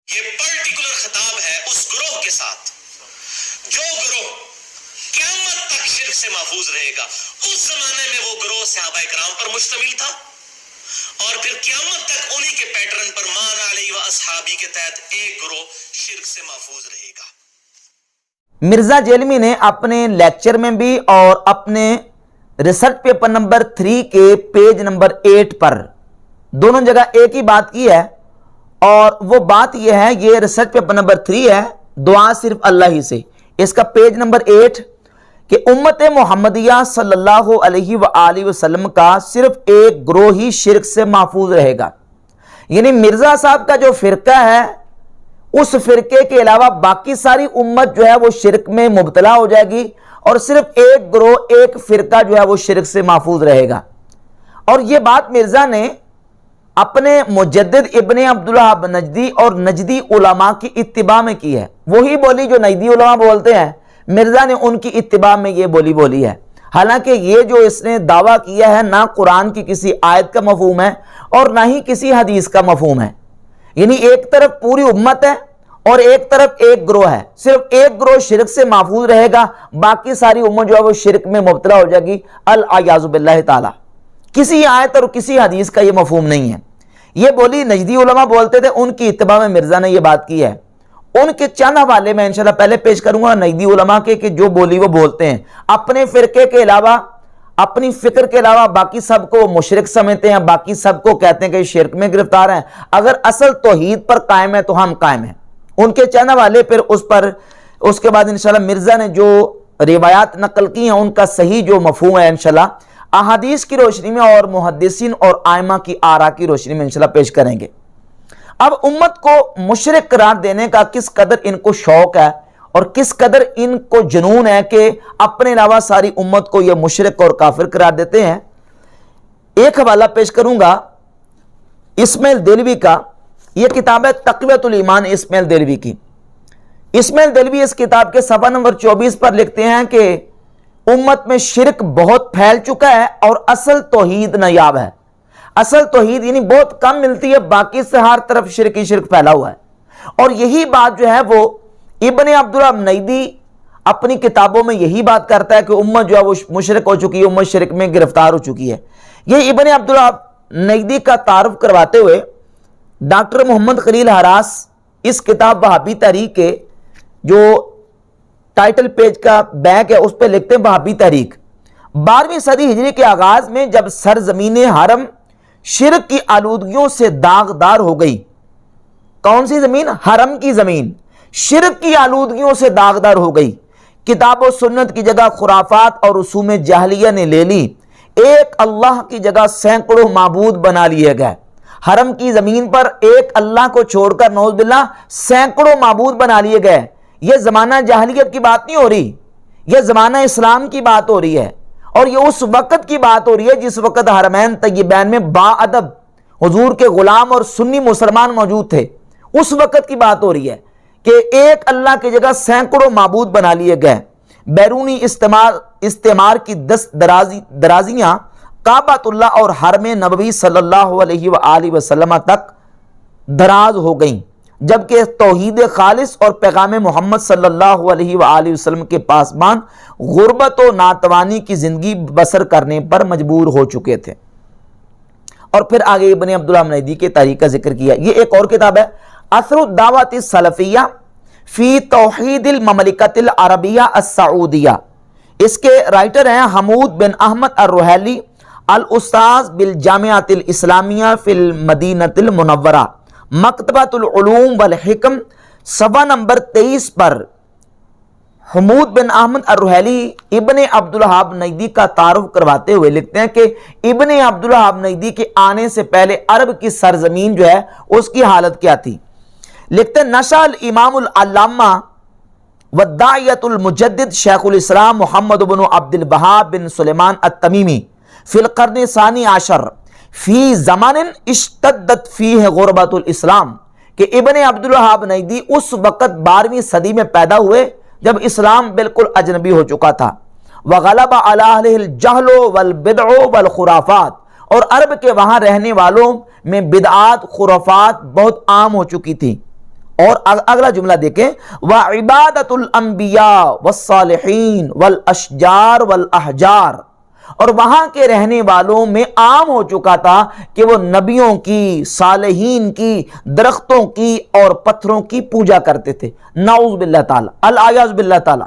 یہ پرٹیکولر خطاب ہے اس گروہ کے ساتھ جو گروہ قیامت تک شرک سے محفوظ رہے گا. اس زمانے میں وہ گروہ صحابہ کرام پر مشتمل تھا اور پھر قیامت تک انہی کے پیٹرن پر مان علیہ و اصحابی کے تحت ایک گروہ شرک سے محفوظ رہے گا. مرزا جیلمی نے اپنے لیکچر میں بھی اور اپنے ریسرچ پیپر نمبر 3 کے پیج نمبر 8 پر دونوں جگہ ایک ہی بات کی ہے، اور وہ بات یہ ہے، یہ ریسرچ پیپر نمبر 3 ہے، دعا صرف اللہ ہی سے، اس کا پیج نمبر 8 کہ امت محمدیہ صلی اللہ علیہ وآلہ وسلم کا صرف ایک گروہ ہی شرک سے محفوظ رہے گا. یعنی مرزا صاحب کا جو فرقہ ہے اس فرقے کے علاوہ باقی ساری امت جو ہے وہ شرک میں مبتلا ہو جائے گی، اور صرف ایک گروہ ایک فرقہ جو ہے وہ شرک سے محفوظ رہے گا. اور یہ بات مرزا نے اپنے مجدد ابن عبدالوہاب نجدی اور نجدی علماء کی اتباع میں کی ہے. وہی بولی جو نجدی علماء بولتے ہیں، مرزا نے ان کی اتباع میں یہ بولی ہے. حالانکہ یہ جو اس نے دعویٰ کیا ہے نہ قرآن کی کسی آیت کا مفہوم ہے اور نہ ہی کسی حدیث کا مفہوم ہے. یعنی ایک طرف پوری امت ہے اور ایک طرف ایک گروہ ہے، صرف ایک گروہ شرک سے محفوظ رہے گا، باقی ساری امت جو ہے وہ شرک میں مبتلا ہو جائے گی العیاذ باللہ تعالی. کسی آیت اور کسی حدیث کا یہ مفہوم نہیں ہے. یہ بولی نجدی علماء بولتے تھے، ان کی اتباع میں مرزا نے یہ بات کی ہے. ان کے چند حوالے میں انشاءاللہ پہلے پیش کروں گا نجدی علماء کے کہ جو بولی وہ بولتے ہیں، اپنے فرقے کے علاوہ اپنی فکر کے علاوہ باقی سب کو مشرک سمجھتے ہیں، باقی سب کو کہتے ہیں کہ شرک میں گرفتار ہیں. اگر اصل توحید پر قائم ہے تو ہم قائم ہیں. ان کے چند حوالے پھر اس کے بعد انشاءاللہ مرزا نے جو روایات نقل کی ہیں ان کا صحیح جو مفہوم ہے انشاءاللہ احادیث کی روشنی میں اور محدثین اور ائمہ کی آراء کی روشنی میں انشاءاللہ پیش کریں گے. اب امت کو مشرک قرار دینے کا کس قدر ان کو شوق ہے اور کس قدر ان کو جنون ہے کہ اپنے علاوہ ساری امت کو یہ مشرک اور کافر قرار دیتے ہیں. ایک حوالہ پیش کروں گا اسماعیل دہلوی کا. یہ کتاب ہے تقویۃ الایمان اسماعیل دہلوی کی. اسماعیل دہلوی اس کتاب کے صفحہ نمبر 24 پر لکھتے ہیں کہ امت میں شرک بہت پھیل چکا ہے اور اصل توحید نایاب ہے. اصل توحید یعنی بہت کم ملتی ہے، باقی سے ہر طرف شرک ہی شرک پھیلا ہوا ہے. اور یہی بات جو ہے وہ ابن عبدالوہاب نجدی اپنی کتابوں میں یہی بات کرتا ہے کہ امت جو ہے وہ مشرک ہو چکی ہے، امت شرک میں گرفتار ہو چکی ہے. یہ ابن عبدالوہاب نجدی کا تعارف کرواتے ہوئے ڈاکٹر محمد خلیل ہراس اس کتاب وہابی تحریک کے جو ٹائٹل پیج کا بیک ہے اس پہ لکھتے ہیں وہابی تحریک. 12ویں صدی ہجری کے آغاز میں جب سرزمین حرم شرک کی آلودگیوں سے داغدار ہو گئی. کون سی زمین؟ حرم کی زمین شرک کی آلودگیوں سے داغدار ہو گئی. کتاب و سنت کی جگہ خرافات اور رسوم جاہلیہ نے لے لی. ایک اللہ کی جگہ سینکڑوں معبود بنا لیے گئے. حرم کی زمین پر ایک اللہ کو چھوڑ کر نعوذ باللہ سینکڑوں معبود بنا لیے گئے. یہ زمانہ جاہلیت کی بات نہیں ہو رہی، یہ زمانہ اسلام کی بات ہو رہی ہے. اور یہ اس وقت کی بات ہو رہی ہے جس وقت حرمین طیبین میں با ادب حضور کے غلام اور سنی مسلمان موجود تھے. اس وقت کی بات ہو رہی ہے کہ ایک اللہ کی جگہ سینکڑوں معبود بنا لیے گئے. بیرونی استعمار کی دست درازیاں کعبۃ اللہ اور حرم نبوی صلی اللہ علیہ وآلہ وسلم تک دراز ہو گئیں، جبکہ توحید خالص اور پیغام محمد صلی اللہ علیہ وآلہ وسلم کے پاسبان غربت و ناتوانی کی زندگی بسر کرنے پر مجبور ہو چکے تھے. اور پھر آگے ابن عبدالوہاب نجدی کے تاریخ کا ذکر کیا. یہ ایک اور کتاب ہے اثر الدعوۃ السلفیہ فی توحید المملکۃ العربیہ السعودیہ. اس کے رائٹر ہیں حمود بن احمد الرحیلی الاستاذ بالجامعۃ الاسلامیہ فی المدینۃ المنورہ، مکتبۃ العلوم والحکم. صفحہ نمبر 23 پر حمود بن احمد الرحیلی ابن عبدالوہاب نجدی کا تعارف کرواتے ہوئے لکھتے ہیں کہ ابن عبدالوہاب نجدی کے آنے سے پہلے عرب کی سرزمین جو ہے اس کی حالت کیا تھی. لکھتے ہیں نشأ الامام العلامہ والداعیۃ المجدد شیخ الاسلام محمد بن عبد الوہاب بن سلیمان التمیمی فی القرن الثانی عشر فی زمان اشتدت فیہ غربت الاسلام. کہ ابن عبدالوہاب نجدی اس وقت 12ویں صدی میں پیدا ہوئے جب اسلام بالکل اجنبی ہو چکا تھا. وغلب علی اہلہ الجہل والبدع والخرافات، اور عرب کے وہاں رہنے والوں میں بدعات خرافات بہت عام ہو چکی تھی. اور اگلا جملہ دیکھیں، وَعِبَادَةُ الْأَنْبِيَاءِ وَالصَّالِحِينَ وَالْأَشْجَارِ وَالْأَحْجَارِ، اور وہاں کے رہنے والوں میں عام ہو چکا تھا کہ وہ نبیوں کی، صالحین کی، درختوں کی اور پتھروں کی پوجا کرتے تھے۔ نعوذ باللہ تعالی، العیاذ باللہ تعالی۔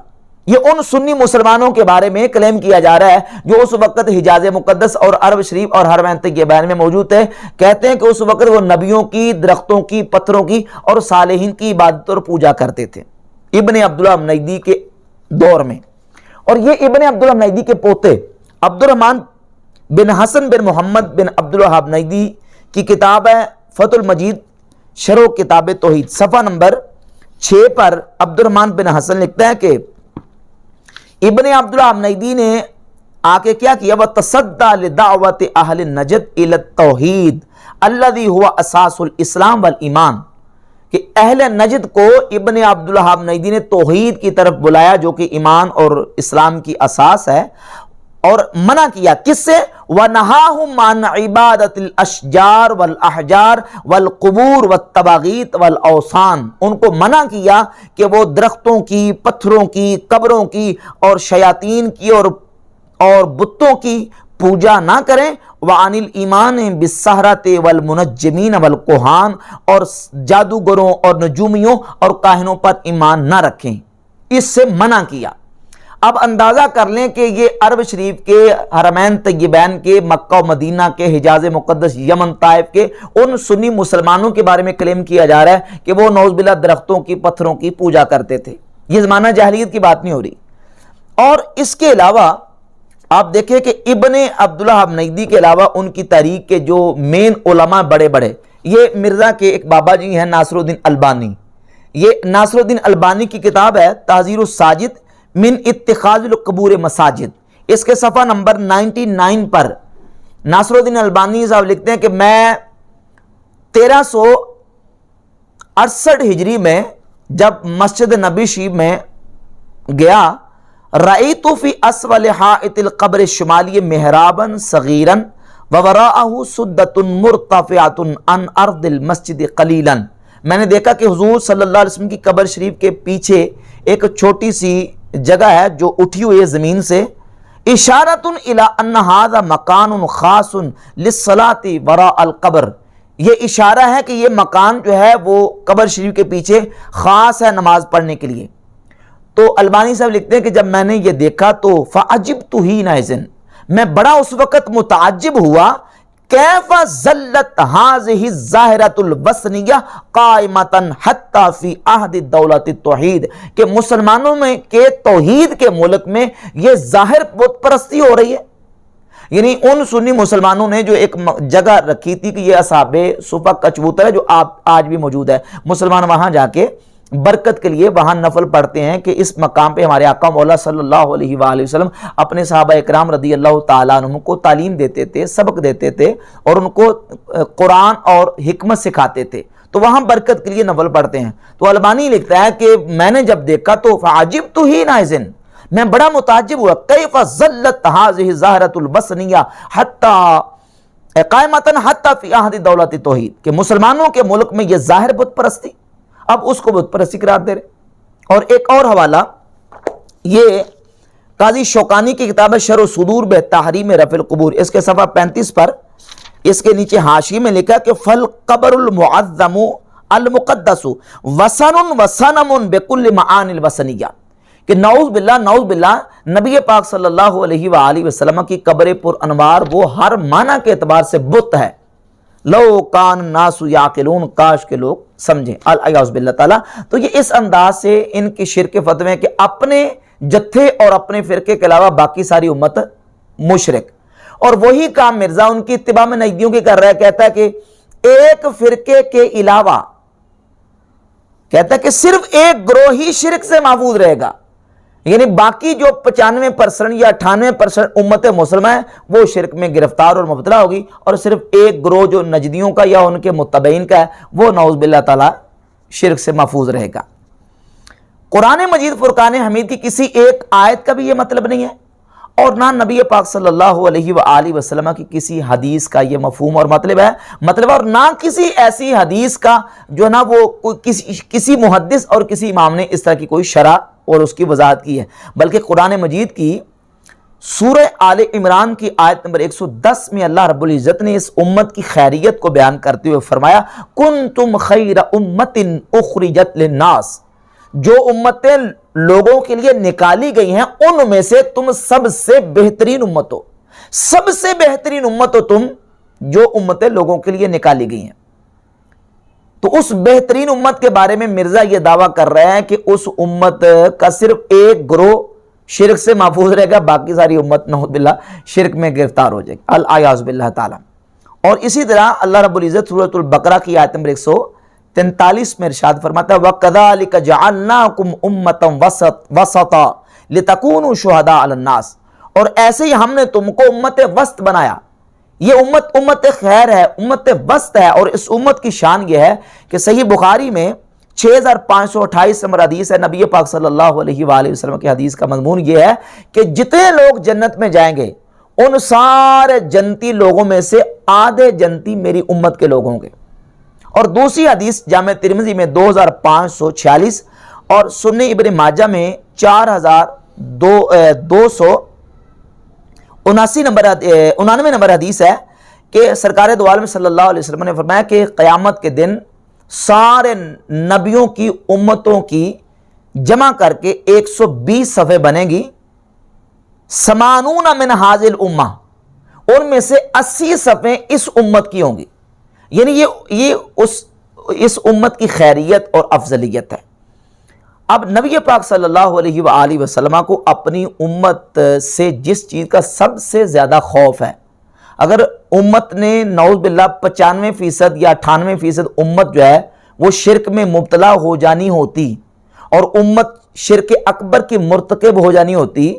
یہ ان سنی مسلمانوں کے بارے میں کلیم کیا جا رہا ہے جو اس وقت حجاز مقدس اور عرب شریف اور حرمین طیبین میں موجود تھے۔ کہتے ہیں کہ اس وقت وہ نبیوں کی، درختوں کی، پتھروں کی اور صالحین کی عبادت اور پوجا کرتے تھے ابن عبدالوہاب نجدی کے دور میں۔ اور یہ ابن عبدالوہاب نجدی کے پوتے عبد الرحمن بن حسن بن محمد بن عبدالوہاب نجدی کی کتاب ہے فتح المجید شرح کتاب توحید، صفحہ نمبر 6 پر عبد الرحمن بن حسن لکھتا ہے کہ ابن عبدالوہاب نجدی نے آ کے کیا کیا، وَتَصَدَّى لِدَعْوَةِ أَهْلِ النَّجْدِ إِلَى التَّوْحِيدِ الَّذِي هُوَ أَسَاسُ الْإِسْلَامِ وَالْإِيمَانِ، کہ اہل نجد کو ابن عبدالوہاب نجدی نے توحید کی طرف بلایا جو کہ ایمان اور اسلام کی اساس ہے، اور منع کیا کس سے، وَنَهَاهُمْ عَنْ عِبَادَةِ الْأَشْجَارِ وَالْأَحْجَارِ وَالْقُبُورِ وَالتَّوَاغِيطِ وَالْأَوْثَانِ، ان کو منع کیا کہ وہ درختوں کی، پتھروں کی، قبروں کی اور شیاطین کی اور بتوں کی پوجا نہ کریں، وَعَنِ الْإِيمَانِ بِالسَّحَرَةِ وَالْمُنَجِّمِينَ وَالْكُهَانِ، اور جادوگروں اور نجومیوں اور کاہنوں پر ایمان نہ رکھیں، اس سے منع کیا۔ اب اندازہ کر لیں کہ یہ عرب شریف کے، حرمین طیبین کے، مکہ و مدینہ کے، حجاز مقدس، یمن، طائف کے ان سنی مسلمانوں کے بارے میں کلیم کیا جا رہا ہے کہ وہ نعوذ باللہ درختوں کی، پتھروں کی پوجا کرتے تھے۔ یہ زمانہ جاہلیت کی بات نہیں ہو رہی۔ اور اس کے علاوہ آپ دیکھیں کہ ابن عبدالوہاب نجدی کے علاوہ ان کی تحریک کے جو مین علماء بڑے بڑے، یہ مرزا کے ایک بابا جی ہیں ناصر الدین البانی، یہ ناصر الدین البانی کی کتاب ہے تحذیر الساجد من اتخاذ القبور مساجد، اس کے صفحہ نمبر 99 پر ناصر الدین البانی صاحب لکھتے ہیں کہ میں 1368 ہجری میں جب مسجد نبی شریف میں گیا، رأیت فی اسفل حائط القبر الشمالی محرابا صغیرا ووراءہ سدۃ مرتفعۃ عن ارض المسجد قلیلا، میں نے دیکھا کہ حضور صلی اللہ علیہ وسلم کی قبر شریف کے پیچھے ایک چھوٹی سی جگہ ہے جو اٹھی ہوئی ہے زمین سے، اشارۃ الی ان ھذا مکان خاص للصلاۃ وراء القبر، یہ اشارہ ہے کہ یہ مکان جو ہے وہ قبر شریف کے پیچھے خاص ہے نماز پڑھنے کے لیے۔ تو البانی صاحب لکھتے ہیں کہ جب میں نے یہ دیکھا تو فعجبت حینئذ، میں بڑا اس وقت متعجب ہوا، کیف ظلت هذه الظاہرۃ الوثنیہ قائمۃ حتی فی عہد دولت التوحید، کہ مسلمانوں میں کے توحید کے ملک میں یہ ظاہر بت پرستی ہو رہی ہے۔ یعنی ان سنی مسلمانوں نے جو ایک جگہ رکھی تھی کہ یہ اصحاب صفہ کا چبوتر ہے جو آج بھی موجود ہے، مسلمان وہاں جا کے برکت کے لیے وہاں نفل پڑھتے ہیں کہ اس مقام پہ ہمارے آقا مولا صلی اللہ علیہ وآلہ وسلم اپنے صحابہ اکرام رضی اللہ تعالیٰ عنہ کو تعلیم دیتے تھے، سبق دیتے تھے اور ان کو قرآن اور حکمت سکھاتے تھے، تو وہاں برکت کے لیے نفل پڑھتے ہیں۔ تو البانی لکھتا ہے کہ میں نے جب دیکھا تو فعجبت حینئذ، میں بڑا متعجب ہوا، کیف ظلت هذه الظاہرۃ الوثنیہ حتی قائمۃ حتی فی عہد دولت التوحید، کہ مسلمانوں کے ملک میں یہ ظاہر بت پرستی، اب اس کو بت پرستی قرار دے رہے۔ اور ایک اور حوالہ، یہ قاضی شوکانی کی کتاب ہے شرح صدور بتحریم رفع القبور، اس کے صفحہ 35 پر اس کے نیچے حاشیے میں لکھا کہ فالقبر المعظم المقدس وثن وصنم بكل معانی الوثنیہ، کہ نعوذ باللہ نبی پاک صلی اللہ علیہ وآلہ وسلم کی قبر پر انوار وہ ہر معنی کے اعتبار سے بت ہے، لو کان الناس یعقلون، کاش کے لوگ سمجھیں، الیاذ باللہ تعالیٰ۔ تو یہ اس انداز سے ان کی شرک فتوے کہ اپنے جتھے اور اپنے فرقے کے علاوہ باقی ساری امت مشرک، اور وہی کام مرزا ان کی اتباع میں نجدیوں کی کر رہا ہے، کہتا ہے کہ ایک فرقے کے علاوہ، کہتا ہے کہ صرف ایک گروہ ہی شرک سے محفوظ رہے گا، یعنی باقی جو 95% یا 98% امت مسلمہ ہے وہ شرک میں گرفتار اور مبتلا ہوگی، اور صرف ایک گروہ جو نجدیوں کا یا ان کے متبعین کا ہے وہ نعوذ باللہ تعالی شرک سے محفوظ رہے گا۔ قرآن مجید فرقان حمید کی کسی ایک آیت کا بھی یہ مطلب نہیں ہے، اور نہ نبی پاک صلی اللہ علیہ وآلہ وسلم کی کسی حدیث کا یہ مفہوم اور مطلب ہے اور نہ کسی ایسی حدیث کا جو نا وہ کسی محدث اور کسی امام نے اس طرح کی کوئی شرح اور اس کی وضاحت کی ہے، بلکہ قرآن مجید کی سورہ آل عمران کی آیت نمبر 110 میں اللہ رب العزت نے اس امت کی خیریت کو بیان کرتے ہوئے فرمایا کنتم خیر امت اخرجت للناس، جو امتیں لوگوں کے لیے نکالی گئی ہیں ان میں سے تم سب سے بہترین امت ہو، سب سے بہترین امت ہو تم جو امتیں لوگوں کے لیے نکالی گئی ہیں۔ تو اس بہترین امت کے بارے میں مرزا یہ دعویٰ کر رہے ہیں کہ اس امت کا صرف ایک گروہ شرک سے محفوظ رہے گا، باقی ساری امت نعوذ باللہ شرک میں گرفتار ہو جائے گی، الیاذ باللہ تعالی۔ اور اسی طرح اللہ رب العزت سورۃ البقرہ کی آیت نمبر 143 میں ارشاد فرماتا ہے وَكَذَلِكَ جَعَلْنَاكُمْ أُمَّةً وَسَطًا لِتَكُونُوا شُهَدَاءَ عَلَى النَّاسِ، اور ایسے ہی ہم نے تم کو امت وسط بنایا۔ یہ امت خیر ہے، امت وسط ہے، اور اس امت کی شان یہ ہے کہ صحیح بخاری میں 6528 نمبر حدیث ہے، نبی پاک صلی اللہ علیہ وآلہ وسلم کی حدیث کا مضمون یہ ہے کہ جتنے لوگ جنت میں جائیں گے ان سارے جنتی لوگوں میں سے آدھے جنتی میری امت کے لوگ ہوں گے۔ اور دوسری حدیث جامع ترمذی میں 2546 اور سنن ابن ماجہ میں 4299 نمبر حدیث ہے کہ سرکار دو عالم صلی اللہ علیہ وسلم نے فرمایا کہ قیامت کے دن سارے نبیوں کی امتوں کی جمع کر کے 120 صفحے بنے گی، 80 من حاذ الامہ، ان میں سے 80 صفحے اس امت کی ہوں گی، یعنی یہ اس امت کی خیریت اور افضلیت ہے۔ اب نبی پاک صلی اللہ علیہ وآلہ وسلم کو اپنی امت سے جس چیز کا سب سے زیادہ خوف ہے، اگر امت نے نعوذ باللہ 95% یا 98% امت جو ہے وہ شرک میں مبتلا ہو جانی ہوتی اور امت شرک اکبر کی مرتکب ہو جانی ہوتی،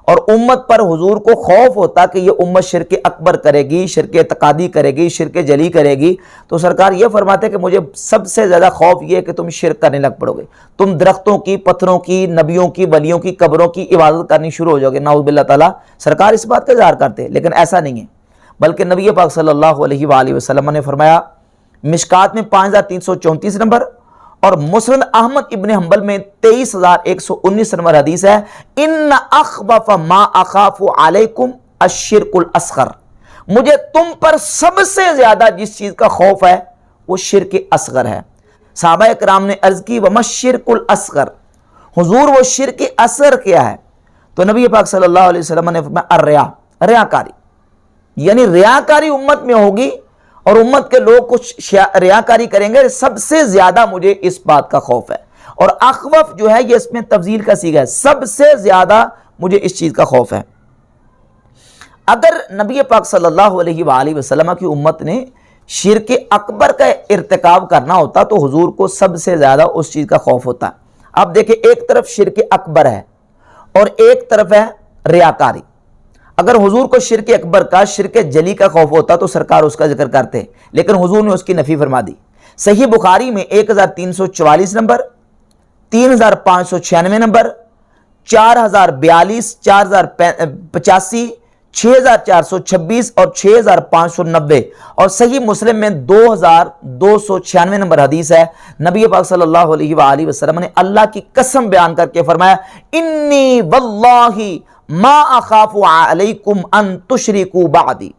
اور امت پر حضور کو خوف ہوتا کہ یہ امت شرک اکبر کرے گی، شرک اعتقادی کرے گی، شرک جلی کرے گی، تو سرکار یہ فرماتے کہ مجھے سب سے زیادہ خوف یہ ہے کہ تم شرک کرنے لگ پڑو گے، تم درختوں کی، پتھروں کی، نبیوں کی، ولیوں کی قبروں کی عبادت کرنی شروع ہو جاؤ گے، نعوذ باللہ تعالیٰ۔ سرکار اس بات کا اظہار کرتے، لیکن ایسا نہیں ہے، بلکہ نبی پاک صلی اللہ علیہ وآلہ وسلم نے فرمایا مشکات میں 5334 نمبر اور مسند احمد ابن حنبل میں 23119 نمبر حدیث ہے ان اخوف ما اخاف علیکم الشرک الاصغر، مجھے تم پر سب سے زیادہ جس چیز کا خوف ہے وہ شرک اصغر ہے۔ صحابہ اکرام نے عرض کی وما الشرک الاصغر، حضور وہ شرک اصغر کیا ہے؟ تو نبی پاک صلی اللہ علیہ وسلم نے فرمایا الریا، ریاکاری، یعنی ریاکاری امت میں ہوگی اور امت کے لوگ کچھ ریاکاری کریں گے، سب سے زیادہ مجھے اس بات کا خوف ہے۔ اور اخوف جو ہے یہ اس میں تفضیل کا صیغہ ہے، سب سے زیادہ مجھے اس چیز کا خوف ہے۔ اگر نبی پاک صلی اللہ علیہ وآلہ وسلم کی امت نے شرک اکبر کا ارتکاب کرنا ہوتا تو حضور کو سب سے زیادہ اس چیز کا خوف ہوتا۔ اب دیکھیں ایک طرف شرک اکبر ہے اور ایک طرف ہے ریاکاری۔ اگر حضور کو شرک اکبر کا، شرک جلی کا خوف ہوتا تو سرکار اس کا ذکر کرتے، لیکن حضور نے اس کی نفی فرما دی۔ صحیح بخاری میں 1344 نمبر، 3596 نمبر، 4042، 4085، 6426 اور 6590 اور صحیح مسلم میں 2296 نمبر حدیث ہے، نبی پاک صلی اللہ علیہ وآلہ وسلم نے اللہ کی قسم بیان کر کے فرمایا انی واللہ ما اخاف علیکم ان تشرکوا بعدی،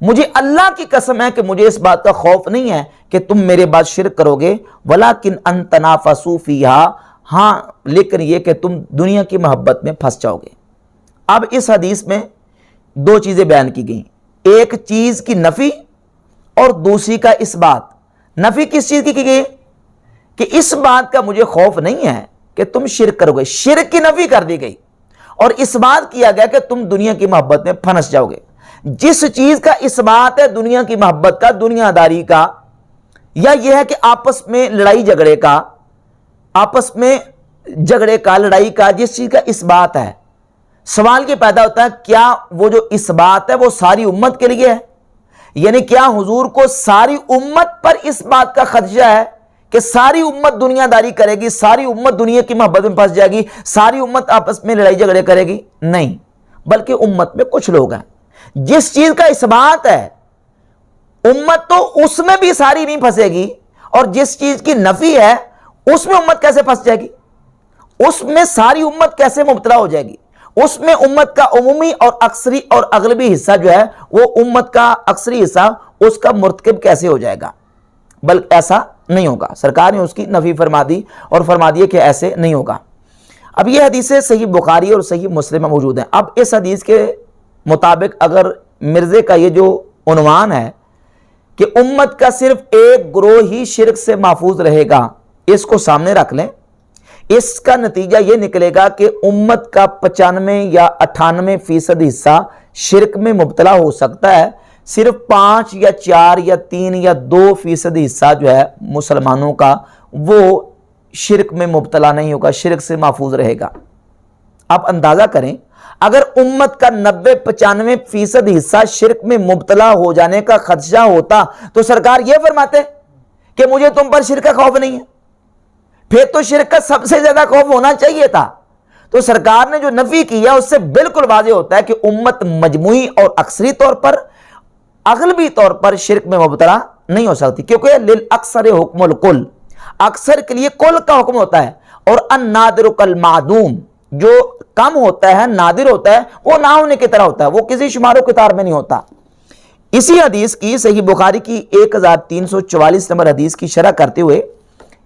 مجھے اللہ کی قسم ہے کہ مجھے اس بات کا خوف نہیں ہے کہ تم میرے بعد شرک کرو گے، ولیکن ان تنافسوا فیہا، ہاں لیکن یہ کہ تم دنیا کی محبت میں پھنس جاؤ گے۔ اب اس حدیث میں دو چیزیں بیان کی گئیں، ایک چیز کی نفی اور دوسری کا اس بات۔ نفی کس چیز کی گئی کہ اس بات کا مجھے خوف نہیں ہے کہ تم شرک کرو گے، شرک کی نفی کر دی گئی، اور اس بات کیا گیا کہ تم دنیا کی محبت میں پھنس جاؤ گے۔ جس چیز کا اس بات ہے دنیا کی محبت کا، دنیا داری کا، یا یہ ہے کہ آپس میں لڑائی جھگڑے کا، آپس میں جھگڑے کا، لڑائی کا، جس چیز کا اس بات ہے، سوال یہ پیدا ہوتا ہے کیا وہ جو اس بات ہے وہ ساری امت کے لیے ہے؟ یعنی کیا حضور کو ساری امت پر اس بات کا خدشہ ہے کہ ساری امت دنیا داری کرے گی، ساری امت دنیا کی محبت میں پھنس جائے گی، ساری امت آپس میں لڑائی جھگڑے کرے گی؟ نہیں، بلکہ امت میں کچھ لوگ ہیں. جس چیز کا اثبات ہے امت تو اس میں بھی ساری نہیں پھنسے گی, اور جس چیز کی نفی ہے اس میں امت کیسے پھنس جائے گی؟ اس میں ساری امت کیسے مبتلا ہو جائے گی؟ اس میں امت کا عمومی اور اکثری اور اغلبی حصہ جو ہے وہ امت کا اکثری حصہ اس کا مرتکب کیسے ہو جائے گا؟ بلکہ ایسا نہیں ہوگا. سرکار نے اس کی نفی فرما دی اور فرما دی کہ ایسے نہیں ہوگا. اب یہ حدیثیں صحیح بخاری اور صحیح مسلم میں موجود ہیں. اب اس حدیث کے مطابق اگر مرزے کا یہ جو عنوان ہے کہ امت کا صرف ایک گروہ ہی شرک سے محفوظ رہے گا, اس کو سامنے رکھ لیں, اس کا نتیجہ یہ نکلے گا کہ امت کا 95 یا 98% حصہ شرک میں مبتلا ہو سکتا ہے, صرف 5 یا 4 یا 3 یا 2% حصہ جو ہے مسلمانوں کا وہ شرک میں مبتلا نہیں ہوگا, شرک سے محفوظ رہے گا. آپ اندازہ کریں اگر امت کا 90-95% حصہ شرک میں مبتلا ہو جانے کا خدشہ ہوتا تو سرکار یہ فرماتے کہ مجھے تم پر شرک کا خوف نہیں ہے, پھر تو شرک کا سب سے زیادہ خوف ہونا چاہیے تھا. تو سرکار نے جو نفی کیا اس سے بالکل واضح ہوتا ہے کہ امت مجموعی اور اکثری طور پر اغلبی طور پر شرک میں مبتلا نہیں ہو سکتی, کیونکہ للاکثر حکم الکل, اکثر کے لیے کل کا حکم ہوتا ہے, اور النادر کالمعدوم, جو کم ہوتا ہے نادر ہوتا ہے وہ نہ ہونے کی طرح ہوتا ہے, وہ کسی شمار و کتار میں نہیں ہوتا. اسی حدیث کی صحیح بخاری کی 1344 نمبر حدیث کی شرح کرتے ہوئے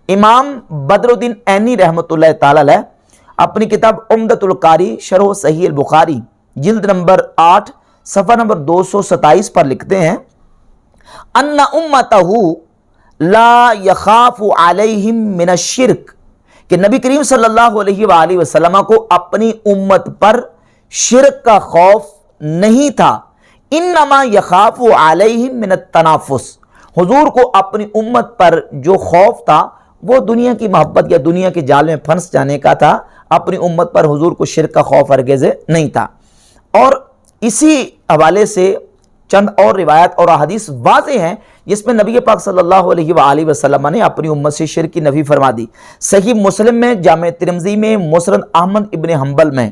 امام بدر الدین عینی رحمۃ اللہ تعالی علیہ اپنی کتاب عمدۃ القاری شرح صحیح البخاری جلد نمبر 8 صفحہ نمبر 227 پر لکھتے ہیں ان امتہ لا یخاف علیہم من الشرک, کہ نبی کریم صلی اللہ علیہ وآلہ وسلم کو اپنی امت پر شرک کا خوف نہیں تھا. انما یخاف علیہم من التنافس, حضور کو اپنی امت پر جو خوف تھا وہ دنیا کی محبت یا دنیا کے جال میں پھنس جانے کا تھا, اپنی امت پر حضور کو شرک کا خوف ہرگز نہیں تھا. اور اسی حوالے سے چند اور روایت اور احادیث واضح ہیں جس میں نبی پاک صلی اللہ علیہ وآلہ وسلم نے اپنی امت سے شرک کی نفی فرما دی. صحیح مسلم میں, جامع ترمذی میں, مسند احمد ابن حنبل میں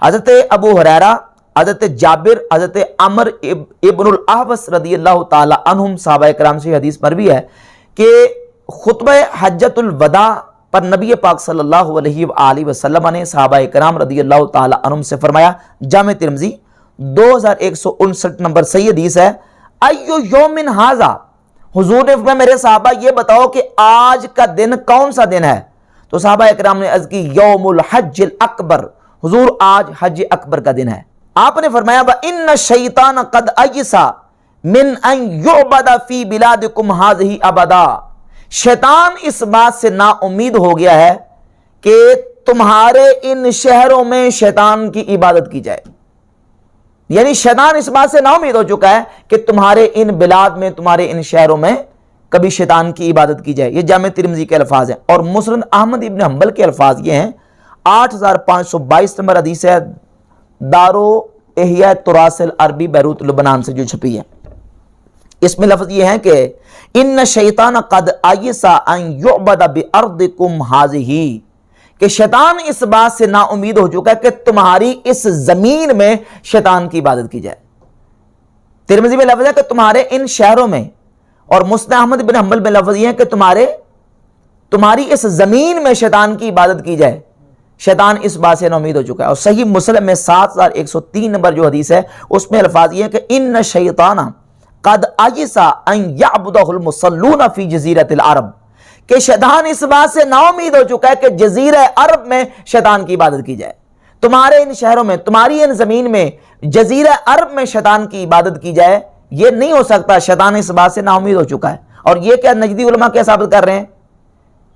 حضرت ابو ہریرہ, حضرت جابر, حضرت عمر ابن الاحوص رضی اللہ تعالی عنہم صحابہ کرام سے حدیث مروی ہے کہ خطبہ حجۃ الوداع پر نبی پاک صلی اللہ علیہ وآلہ وسلم نے صحابہ کرام رضی اللہ تعالی عنہم سے فرمایا, جامع ترمذی 2159 نمبر صحیح حدیث ہے, ایو یوم ھذا, حضور نے فرمایا میرے صحابہ یہ بتاؤ کہ آج کا دن کون سا دن ہے؟ تو صحابہ اکرام نے عرض کی یوم الحج الاکبر, حضور آج حج اکبر کا دن ہے. آپ نے فرمایا وَإِنَّ الشَّيْطَانَ قَدْ أَيْسَ مِنْ أَنْ يُعْبَدَ فِي بِلَادِكُمْ هَذِهِ أَبَدًا, شیطان اس بات سے نا امید ہو گیا ہے کہ تمہارے ان شہروں میں شیطان کی عبادت کی جائے. یعنی شیطان اس بات سے نا امید ہو چکا ہے کہ تمہارے ان بلاد میں, تمہارے ان شہروں میں کبھی شیطان کی عبادت کی جائے. یہ جامع ترمذی کے الفاظ ہیں. اور مسند احمد ابن حنبل کے الفاظ یہ ہیں, 8522 نمبر حدیث ہے, دارو احیاء تراث العربی بیروت لبنان سے جو چھپی ہے. اس میں لفظ یہ ہے کہ ان الشیطان قد ایس ان یعبد بارضکم ھذہ, کہ شیطان اس بات سے نا امید ہو چکا ہے کہ تمہاری اس زمین میں شیطان کی عبادت کی جائے. ترمذی میں لفظ ہے کہ تمہارے ان شہروں میں, اور مسند احمد بن حنبل میں لفظ یہ ہے کہ تمہاری اس زمین میں شیطان کی عبادت کی جائے. شیطان اس بات سے نا امید ہو چکا ہے. اور صحیح مسلم میں 7103 نمبر جو حدیث ہے اس میں الفاظ یہ ہے کہ ان الشیطان قد ایس ان یعبدہ المصلون فی جزیرۃ العرب, کہ شیطان اس بات سے نا امید ہو چکا ہے کہ جزیرہ عرب میں شیطان کی عبادت کی جائے. تمہارے ان شہروں میں, تمہاری ان زمین میں جزیرہ عرب میں شیطان کی عبادت کی جائے, یہ نہیں ہو سکتا. شیطان اس بات سے نا امید ہو چکا ہے. اور یہ کیا نجدی علماء کیا ثابت کر رہے ہیں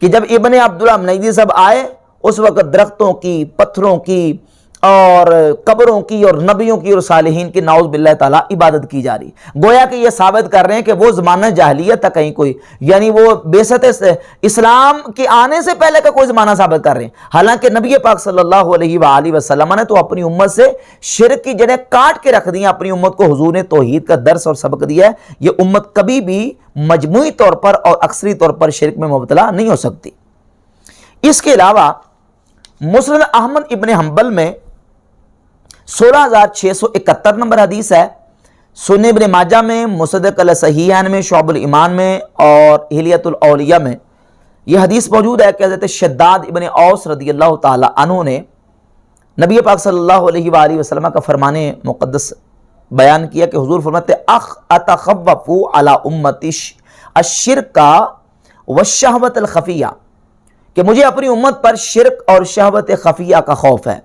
کہ جب ابن عبداللہ نجدی صاحب آئے اس وقت درختوں کی, پتھروں کی اور قبروں کی اور نبیوں کی اور صالحین کی نعوذ باللہ تعالیٰ عبادت کی جا رہی. گویا کہ یہ ثابت کر رہے ہیں کہ وہ زمانہ جاہلیت تھا کہیں کوئی, یعنی وہ بعثت اسلام کے آنے سے پہلے کا کوئی زمانہ ثابت کر رہے ہیں. حالانکہ نبی پاک صلی اللہ علیہ وآلہ وسلم نے تو اپنی امت سے شرک کی جڑیں کاٹ کے رکھ دی ہیں. اپنی امت کو حضور نے توحید کا درس اور سبق دیا ہے. یہ امت کبھی بھی مجموعی طور پر اور اکثری طور پر شرک میں مبتلا نہیں ہو سکتی. اس کے علاوہ مسند احمد ابن حنبل میں 16,671 نمبر حدیث ہے سنن ابن ماجہ میں، مصدق الصحیحین میں، شعب الایمان میں اور حلیۃ الاولیاء میں یہ حدیث موجود ہے کہ حضرت شداد ابن اوس رضی اللہ تعالی عنہ نے نبی پاک صلی اللہ علیہ وآلہ وسلم کا فرمان مقدس بیان کیا کہ حضور فرماتے اتخوف علی امتی الشرک والشہوۃ الخفیہ، کہ مجھے اپنی امت پر شرک اور شہوت خفیہ کا خوف ہے۔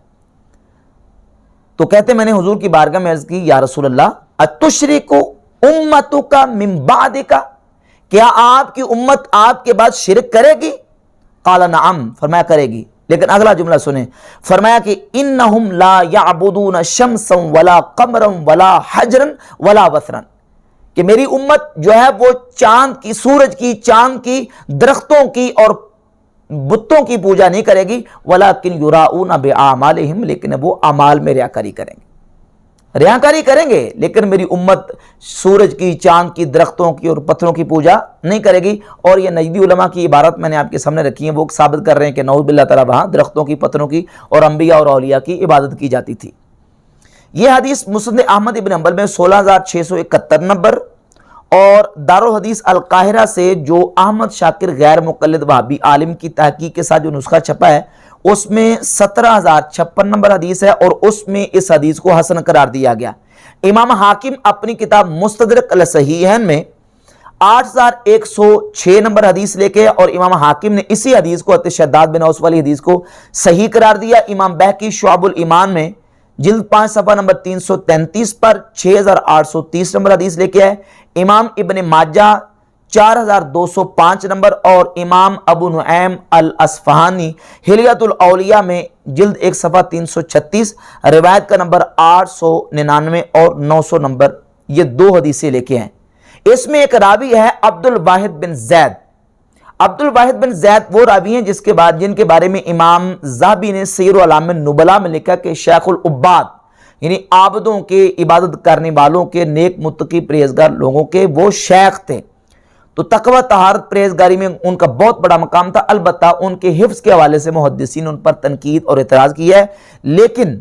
تو کہتے میں نے حضور کی بارگاہ میں عرض کی یا رسول اللہ اتشرک امتک من بعدک، کیا آپ کی امت آپ کے بعد شرک کرے گی؟ قال نعم، فرمایا کرے گی، لیکن اگلا جملہ سنیں، فرمایا کہ انہم لا یعبدون شمسا ولا قمرا ولا حجرا ولا وثرا، کہ میری امت جو ہے وہ چاند کی، سورج کی، چاند کی، درختوں کی اور بتوں کی پوجا نہیں کرے گی، ولیکن یراؤون باعمالہم، لیکن وہ اعمال میں ریاکاری کریں گے، ریاکاری کریں گے، لیکن میری امت سورج کی، چاند کی، درختوں کی اور پتھروں کی پوجا نہیں کرے گی۔ اور یہ نجدی علماء کی عبارت میں نے آپ کے سامنے رکھی ہے، وہ ثابت کر رہے ہیں کہ نعوذ باللہ تعالیٰ وہاں درختوں کی، پتھروں کی اور انبیاء اور اولیاء کی عبادت کی جاتی تھی۔ یہ حدیث مسند احمد ابن حنبل میں 16,671 نمبر اور دارالحدیث القاہرہ سے جو احمد شاکر غیر مقلد وہابی عالم کی تحقیق کے ساتھ جو نسخہ چھپا ہے اس میں 17,056 نمبر حدیث ہے، اور اس میں اس حدیث کو حسن قرار دیا گیا۔ امام حاکم اپنی کتاب مستدرک الصحیحین میں 8,106 نمبر حدیث لے کے، اور امام حاکم نے اسی حدیث کو شداد بن اوس والی حدیث کو صحیح قرار دیا۔ امام بہقی شعب الایمان میں جلد 5 صفحہ نمبر 333 پر 6,830 نمبر حدیث لے کے ہے۔ امام ابن ماجہ 4,205 نمبر، اور امام ابو نعیم الاصفہانی حلیۃ الاولیاء میں جلد 1 صفحہ 336 روایت کا نمبر 899 اور 900 نمبر، یہ 2 حدیثیں لے کے ہیں۔ اس میں ایک راوی ہے عبد الواحد بن زید۔ عبد الواحد بن زید وہ راوی ہیں جن کے بارے میں امام ذہبی نے سیر اعلام النبلاء میں لکھا کہ شیخ العباد، یعنی عابدوں کے، عبادت کرنے والوں کے، نیک متقی پرہیزگار لوگوں کے وہ شیخ تھے۔ تو تقوی، طہارت، پرہیزگاری میں ان کا بہت بڑا مقام تھا۔ البتہ ان کے حفظ کے حوالے سے محدثین ان پر تنقید اور اعتراض کیا ہے، لیکن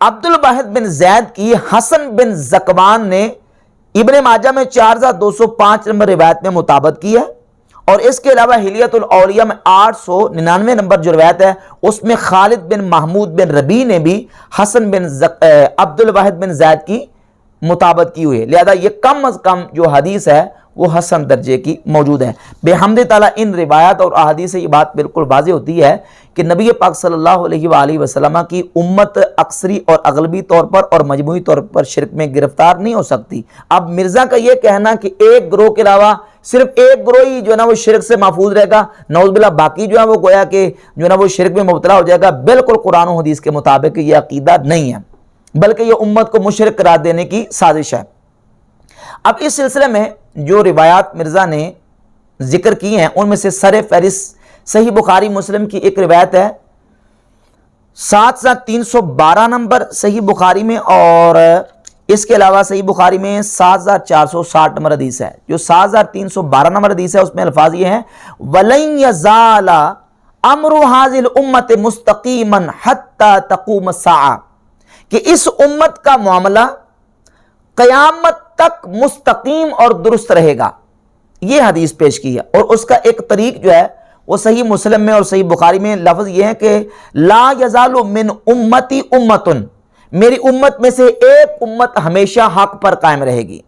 عبد الواحد بن زید کی حسن بن زکوان نے ابن ماجہ میں 4,205 نمبر روایت میں مطابقت کی ہے، اور اس کے علاوہ حلیۃ الاولیاء میں 899 نمبر جو روایت ہے اس میں خالد بن محمود بن ربیع نے بھی حسن بن عبد الواحد بن زید کی مطابقت کی ہوئی ہے، لہذا یہ کم از کم جو حدیث ہے وہ حسن درجے کی موجود ہے۔ بحمد تعالیٰ ان روایات اور احادیث سے یہ بات بالکل واضح ہوتی ہے کہ نبی پاک صلی اللہ علیہ وآلہ وسلم کی امت اکثری اور اغلبی طور پر اور مجموعی طور پر شرک میں گرفتار نہیں ہو سکتی۔ اب مرزا کا یہ کہنا کہ ایک گروہ کے علاوہ صرف ایک گروہ ہی جو ہے نا وہ شرک سے محفوظ رہے گا، نعوذ باللہ باقی جو ہے وہ گویا کہ جو ہے نا وہ شرک میں مبتلا ہو جائے گا، بالکل قرآن و حدیث کے مطابق یہ عقیدہ نہیں ہے، بلکہ یہ امت کو مشرک قرار دینے کی سازش ہے۔ اب اس سلسلے میں جو روایات مرزا نے ذکر کی ہیں ان میں سے سر فہرست صحیح بخاری مسلم کی ایک روایت ہے 7,312 نمبر صحیح بخاری میں، اور اس کے علاوہ صحیح بخاری میں 7,460 نمبر حدیث ہے۔ جو 7,312 نمبر حدیث ہے اس میں الفاظ یہ ہیں وَلَن يَزَالَ أَمْرُ هَذِهِ الْأُمَّةِ مُسْتَقِيمًا حَتَّى تَقُومَ السَّاعَةُ، کہ اس امت کا معاملہ قیامت تک مستقیم اور درست رہے گا۔ یہ حدیث پیش کی ہے، اور اس کا ایک طریق جو ہے وہ صحیح مسلم میں اور صحیح بخاری میں لفظ یہ ہے کہ لا یزال من امتی امتن، میری امت میں سے ایک امت ہمیشہ حق پر قائم رہے گی،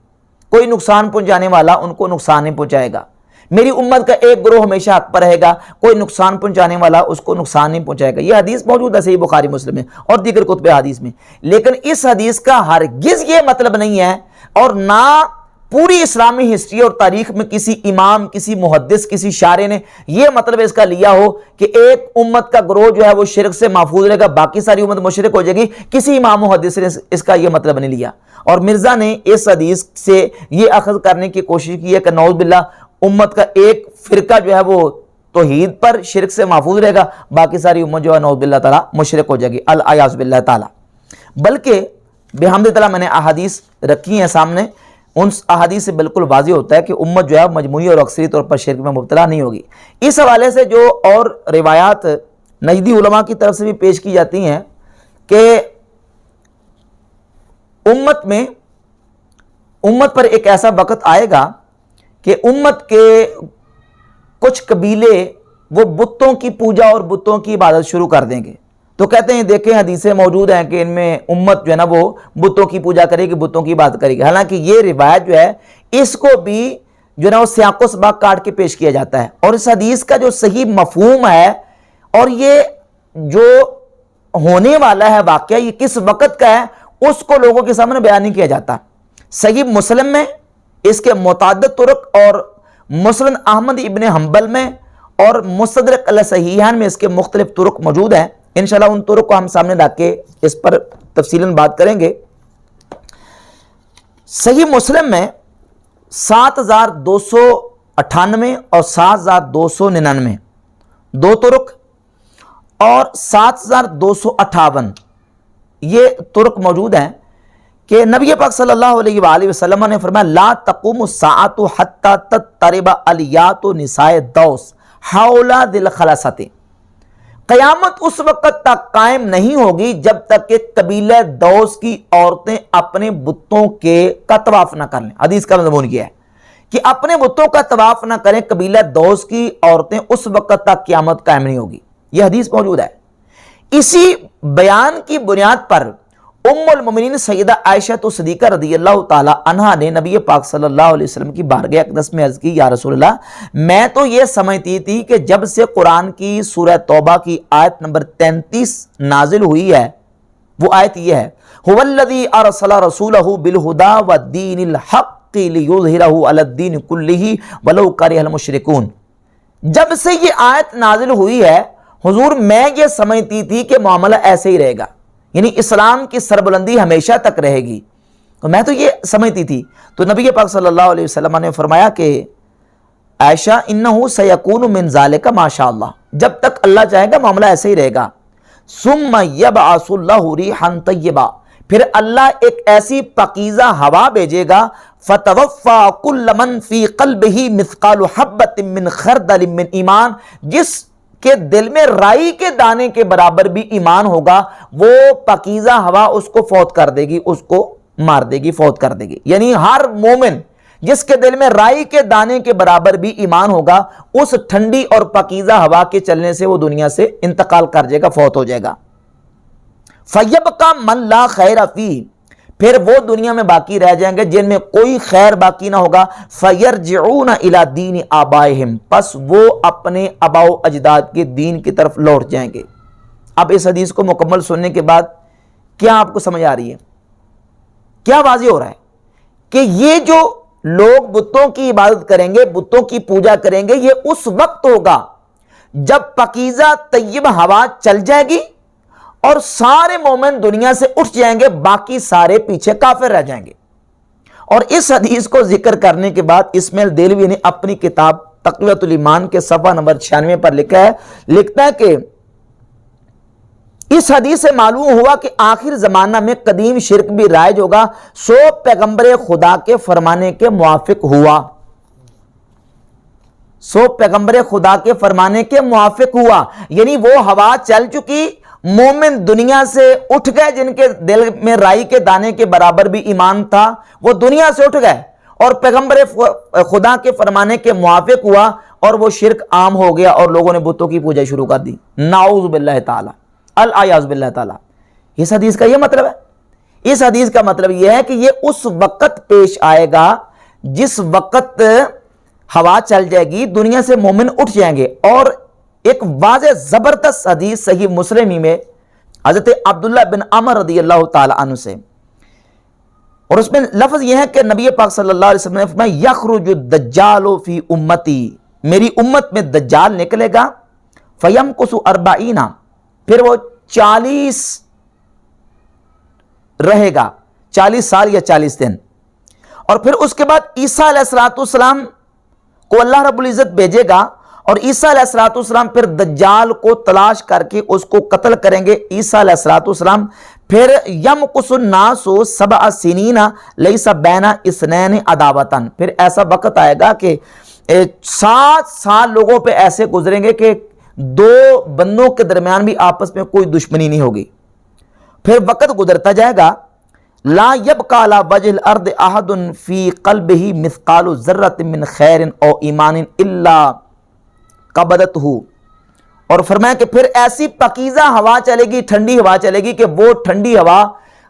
کوئی نقصان پہنچانے والا ان کو نقصان نہیں پہنچائے گا۔ میری امت کا ایک گروہ ہمیشہ حق پر رہے گا، کوئی نقصان پہنچانے والا اس کو نقصان نہیں پہنچائے گا۔ یہ حدیث موجود ہے صحیح بخاری مسلم میں اور دیگر کتب حدیث میں، لیکن اس حدیث کا ہرگز یہ مطلب نہیں ہے، اور نہ پوری اسلامی ہسٹری اور تاریخ میں کسی امام، کسی محدث، کسی شارع نے یہ مطلب اس کا لیا ہو کہ ایک امت کا گروہ جو ہے وہ شرک سے محفوظ رہے گا، باقی ساری امت مشرک ہو جائے گی۔ کسی امام محدث نے اس کا یہ مطلب نہیں لیا، اور مرزا نے اس حدیث سے یہ اخذ کرنے کی کوشش کی ہے کہ نعوذ باللہ امت کا ایک فرقہ جو ہے وہ توحید پر شرک سے محفوظ رہے گا، باقی ساری امت جو ہے نعوذ باللہ تعالیٰ مشرک ہو جائے گی، العیاذ باللہ تعالیٰ۔ بلکہ بحمد تعالیٰ میں نے احادیث رکھی ہیں سامنے، ان احادیث سے بالکل واضح ہوتا ہے کہ امت جو ہے مجموعی اور اکثری طور پر شرک میں مبتلا نہیں ہوگی۔ اس حوالے سے جو اور روایات نجدی علماء کی طرف سے بھی پیش کی جاتی ہیں کہ امت پر ایک ایسا وقت آئے گا کہ امت کے کچھ قبیلے وہ بتوں کی پوجا اور بتوں کی عبادت شروع کر دیں گے. تو کہتے ہیں دیکھیں حدیثیں موجود ہیں کہ ان میں امت جو ہے نا وہ بتوں کی پوجا کرے گی, بتوں کی عبادت کرے گی. حالانکہ یہ روایت جو ہے اس کو بھی جو ہے نا وہ سیاق و سباق کاٹ کے پیش کیا جاتا ہے, اور اس حدیث کا جو صحیح مفہوم ہے اور یہ جو ہونے والا ہے واقعہ یہ کس وقت کا ہے اس کو لوگوں کے سامنے بیان نہیں کیا جاتا. صحیح مسلم میں اس کے متعدد طرق اور مسند احمد ابن حنبل میں اور مستدرک علی صحیحین میں اس کے مختلف طرق موجود ہیں. انشاءاللہ ان طرق کو ہم سامنے لا کے اس پر تفصیلاً بات کریں گے. صحیح مسلم میں 7298 اور 7299 دو طرق اور 7258 یہ طرق موجود ہیں کہ نبی پاک صلی اللہ علیہ وآلہ وسلم نے فرمایا لا تقوم الساعۃ حتی تضطرب الیات نساء دوس حول ذی الخلصۃ. قیامت اس وقت تک قائم نہیں ہوگی جب تک کہ قبیلہ دوس کی عورتیں اپنے بتوں کا طواف نہ کر لیں. حدیث کا مضمون یہ ہے کہ اپنے بتوں کا طواف نہ کریں قبیلہ دوس کی عورتیں, اس وقت تک قیامت قائم نہیں ہوگی. یہ حدیث موجود ہے. اسی بیان کی بنیاد پر ام المومنین سیدہ عائشہ صدیقہ رضی اللہ تعالی عنہا نے نبی پاک صلی اللہ علیہ وسلم کی بارگاہ اقدس میں عرض کی یا رسول اللہ میں تو یہ سمجھتی تھی کہ جب سے قرآن کی سورہ توبہ کی آیت نمبر 33 نازل ہوئی ہے وہ آیت یہ ہے هو الذی ارسل رسولہ بالہدی والدین الحق لیظہرہ علی الدین کلہ ولو کرہ المشرکون. جب سے یہ آیت نازل ہوئی ہے حضور میں یہ سمجھتی تھی کہ معاملہ ایسے ہی رہے گا, یعنی اسلام کی سربلندی ہمیشہ تک رہے گی. تو میں تو یہ سمجھتی تھی. تو نبی پاک صلی اللہ علیہ وسلم نے فرمایا کہ عائشہ انہو سیکون من ذالک ما شاء اللہ, جب تک اللہ چاہے گا معاملہ ایسے ہی رہے گا. ثم یبعث اللہ ریحا طیبا, پھر اللہ ایک ایسی پاکیزہ ہوا بھیجے گا فتوفا کل من فی قلبہ مثقال حبۃ من خردل من ایمان, جس کہ دل میں رائی کے دانے کے برابر بھی ایمان ہوگا وہ پاکیزہ ہوا اس کو فوت کر دے گی, اس کو مار دے گی, فوت کر دے گی. یعنی ہر مومن جس کے دل میں رائی کے دانے کے برابر بھی ایمان ہوگا اس ٹھنڈی اور پاکیزہ ہوا کے چلنے سے وہ دنیا سے انتقال کر جائے گا, فوت ہو جائے گا. فَيَبْقَى مَنْ لَا خَيْرَ فِيهِ, پھر وہ دنیا میں باقی رہ جائیں گے جن میں کوئی خیر باقی نہ ہوگا. فَيَرْجِعُونَ إِلَى دِينِ آبَائِهِمْ, پس وہ اپنے آباء و اجداد کے دین کی طرف لوٹ جائیں گے. اب اس حدیث کو مکمل سننے کے بعد کیا آپ کو سمجھ آ رہی ہے, کیا واضح ہو رہا ہے کہ یہ جو لوگ بتوں کی عبادت کریں گے, بتوں کی پوجا کریں گے, یہ اس وقت ہوگا جب پاکیزہ طیب ہوا چل جائے گی اور سارے مومن دنیا سے اٹھ جائیں گے, باقی سارے پیچھے کافر رہ جائیں گے. اور اس حدیث کو ذکر کرنے کے بعد اسماعیل دہلوی نے اپنی کتاب تقویۃ الایمان کے صفحہ نمبر 96 پر لکھتا ہے کہ اس حدیث سے معلوم ہوا کہ آخر زمانہ میں قدیم شرک بھی رائج ہوگا, سو پیغمبر خدا کے فرمانے کے موافق ہوا. سو پیغمبر خدا کے فرمانے کے موافق ہوا, یعنی وہ ہوا چل چکی, مومن دنیا سے اٹھ گئے جن کے دل میں رائی کے دانے کے برابر بھی ایمان تھا, وہ دنیا سے اٹھ گئے اور پیغمبر خدا کے فرمانے کے موافق ہوا اور وہ شرک عام ہو گیا اور لوگوں نے بتوں کی پوجا شروع کر دی. نعوذ باللہ تعالی, العیاذ باللہ تعالی. اس حدیث کا یہ مطلب ہے, اس حدیث کا مطلب یہ ہے کہ یہ اس وقت پیش آئے گا جس وقت ہوا چل جائے گی, دنیا سے مومن اٹھ جائیں گے. اور ایک واضح زبردست حدیث صحیح مسلم میں حضرت عبداللہ بن عمر رضی اللہ تعالی عنہ سے, اور اس میں لفظ یہ ہے کہ نبی پاک صلی اللہ علیہ وسلم نے فرمایا یخرج الدجال فی امتی, میری امت میں دجال نکلے گا, فیمکث 40, پھر وہ 40 رہے گا, 40 سال یا 40 دن. اور پھر اس کے بعد عیسیٰ علیہ السلام کو اللہ رب العزت بھیجے گا اور عیسیٰ علیہ السلام پھر دجال کو تلاش کر کے اس کو قتل کریں گے. عیسیٰ علیہ السلام پھر یمکث الناس 7 سنین لیس بین اثنین عداوۃ, پھر ایسا وقت آئے گا کہ 7 سال لوگوں پہ ایسے گزریں گے کہ 2 بندوں کے درمیان بھی آپس میں کوئی دشمنی نہیں ہوگی. پھر وقت گزرتا جائے گا, لا یبقى علی وجہ الارض احد فی قلبہ مثقال ذرۃ من خیر او ایمان الا قبضتہ، اور فرمایا کہ پھر ایسی پاکیزہ ہوا چلے گی، ٹھنڈی ہوا چلے گی کہ وہ ٹھنڈی ہوا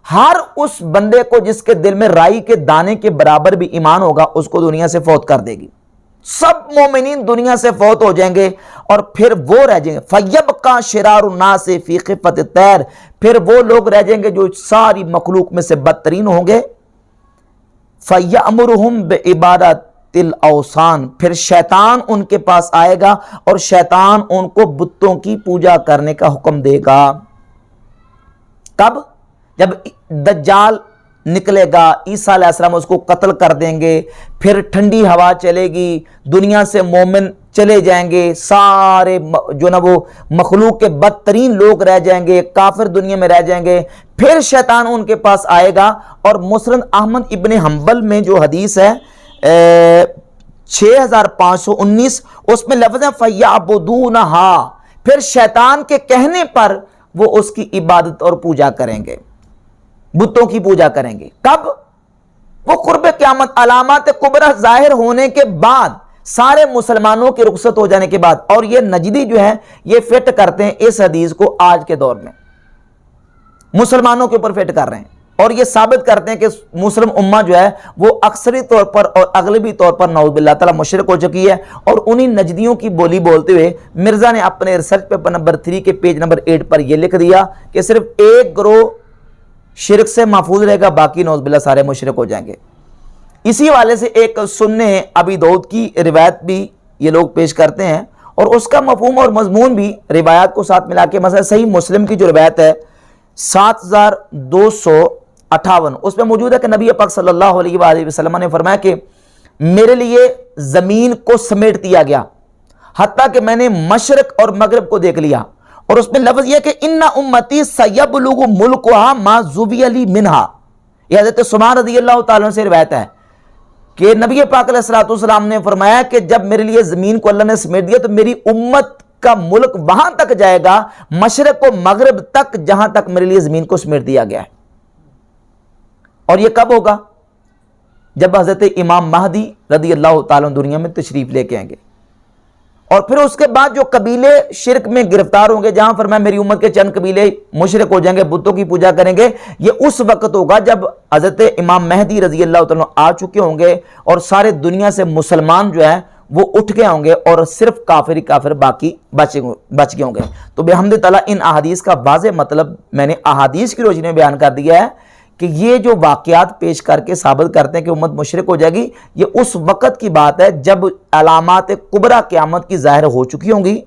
ہر اس بندے کو جس کے دل میں رائی کے دانے کے برابر بھی ایمان ہوگا اس کو دنیا سے فوت کر دے گی۔ سب مومنین دنیا سے فوت ہو جائیں گے اور پھر وہ رہ جائیں گے فَيَبْقَى شِرَارُ النَّاسِ فِي خِفَّةِ الطَّيْرِ، پھر وہ لوگ رہ جائیں گے جو ساری مخلوق میں سے بدترین ہوں گے۔ فَيَأْمُرُهُمْ بِعِبَادَةِ الْأَوْثَانِ، پھر شیطان ان کے پاس آئے گا اور شیطان ان کو بتوں کی پوجا کرنے کا حکم دے گا۔ کب؟ جب دجال نکلے گا، عیسیٰ علیہ السلام اس کو قتل کر دیں گے، پھر ٹھنڈی ہوا چلے گی، دنیا سے مومن چلے جائیں گے، سارے جو نا وہ مخلوق کے بدترین لوگ رہ جائیں گے، کافر دنیا میں رہ جائیں گے، پھر شیطان ان کے پاس آئے گا۔ اور مسند احمد ابن حنبل میں جو حدیث ہے 6519 اس میں لفظ ہے فَيَعْبُدُونَهَا، پھر شیطان کے کہنے پر وہ اس کی عبادت اور پوجا کریں گے، بتوں کی پوجا کریں گے۔ کب؟ وہ قرب قیامت، علامات کبریٰ ظاہر ہونے کے بعد، سارے مسلمانوں کی رخصت ہو جانے کے بعد۔ اور یہ نجدی جو ہے یہ فٹ کرتے ہیں اس حدیث کو آج کے دور میں، مسلمانوں کے اوپر فٹ کر رہے ہیں اور یہ ثابت کرتے ہیں کہ مسلم امہ جو ہے وہ اکثری طور پر اور اغلبی طور پر نعوذ باللہ تعالی مشرک ہو چکی ہے۔ اور انہی نجدیوں کی بولی بولتے ہوئے مرزا نے اپنے ریسرچ پیپر نمبر 3 کے پیج نمبر 8 پر یہ لکھ دیا کہ صرف ایک گروہ شرک سے محفوظ رہے گا، باقی نعوذ باللہ سارے مشرک ہو جائیں گے۔ اسی والے سے ایک سنن ابی داؤد کی روایت بھی یہ لوگ پیش کرتے ہیں اور اس کا مفہوم اور مضمون بھی روایات کو ساتھ ملا کے، مثلا صحیح مسلم کی جو روایت ہے 7258 اس میں موجود ہے کہ نبی پاک صلی اللہ علیہ وآلہ وسلم نے فرمایا کہ میرے لیے زمین کو سمیٹ دیا گیا حتیٰ کہ میں نے مشرق اور مغرب کو دیکھ لیا، اور اس میں لفظ یہ کہ ان امتی سیبلغ ملکها ما زوی لی منہا، یہ حضرت سمار رضی اللہ تعالیٰ سے روایت ہے کہ نبی پاک علیہ الصلوۃ والسلام نے فرمایا کہ جب میرے لیے زمین کو اللہ نے سمیٹ دیا تو میری امت کا ملک وہاں تک جائے گا، مشرق و مغرب تک، جہاں تک میرے لیے زمین کو سمیٹ دیا گیا ہے۔ اور یہ کب ہوگا؟ جب حضرت امام مہدی رضی اللہ تعالیٰ دنیا میں تشریف لے کے آئیں گے، اور پھر اس کے بعد جو قبیلے شرک میں گرفتار ہوں گے، جہاں فرمایا میری امت کے چند قبیلے مشرک ہو جائیں گے، بتوں کی پوجا کریں گے، یہ اس وقت ہوگا جب حضرت امام مہدی رضی اللہ تعالیٰ آ چکے ہوں گے اور سارے دنیا سے مسلمان جو ہیں وہ اٹھ گئے ہوں گے اور صرف کافر ہی کافر باقی بچ گئے ہوں گے۔ تو بحمد تعالیٰ ان احادیث کا واضح مطلب میں نے احادیث کی روشنی میں بیان کر دیا ہے کہ یہ جو واقعات پیش کر کے ثابت کرتے ہیں کہ امت مشرک ہو جائے گی، یہ اس وقت کی بات ہے جب علامات کبریٰ قیامت کی ظاہر ہو چکی ہوں گی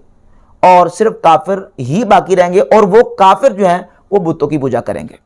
اور صرف کافر ہی باقی رہیں گے، اور وہ کافر جو ہیں وہ بتوں کی پوجا کریں گے۔